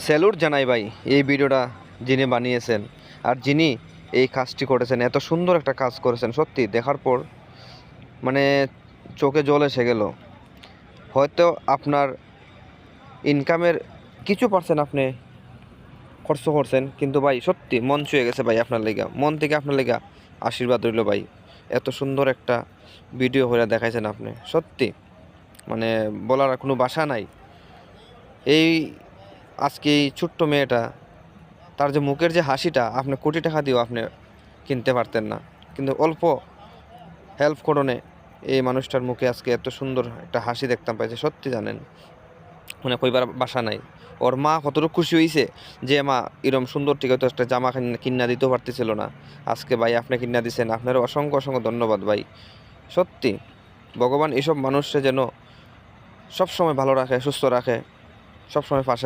Salute জানাই ভাই এই ভিডিওটা যিনি বানিয়েছেন আর যিনি এই কাজটি করেছেন। এত সুন্দর একটা কাজ করেছেন, সত্যি দেখার পর মানে চোখে জল এসে গেল। হয়তো আপনার ইনকামের কিছু পার্সেন্ট আপনি খরচ করছেন, কিন্তু ভাই সত্যি মন ছুঁয়ে গেছে ভাই। আপনার লেগা মন থেকে আপনার লেগা আশীর্বাদ রইল ভাই। এত সুন্দর একটা ভিডিও হয়ে দেখাইছেন আপনি, সত্যি মানে বলার আর কোনো ভাষা নাই। এই আজকে এই ছোট্ট মেয়েটা, তার যে মুখের যে হাসিটা আপনি কোটি টাকা দিয়েও আপনি কিনতে পারতেন না, কিন্তু অল্প হেল্প করণে এই মানুষটার মুখে আজকে এত সুন্দর একটা হাসি দেখতাম পাইছে। সত্যি জানেন মানে কইবার বাসা নাই। ওর মা কতটুকু খুশি হয়েছে যে মা এরম সুন্দর ঠিক হয়তো একটা জামা কিনা দিতেও পারতেছিল না, আজকে ভাই আপনি কিনা দিচ্ছেন। আপনার অসংখ্য অসংখ্য ধন্যবাদ ভাই। সত্যি ভগবান এসব মানুষকে যেন সবসময় ভালো রাখে, সুস্থ রাখে, সবসময় পাশে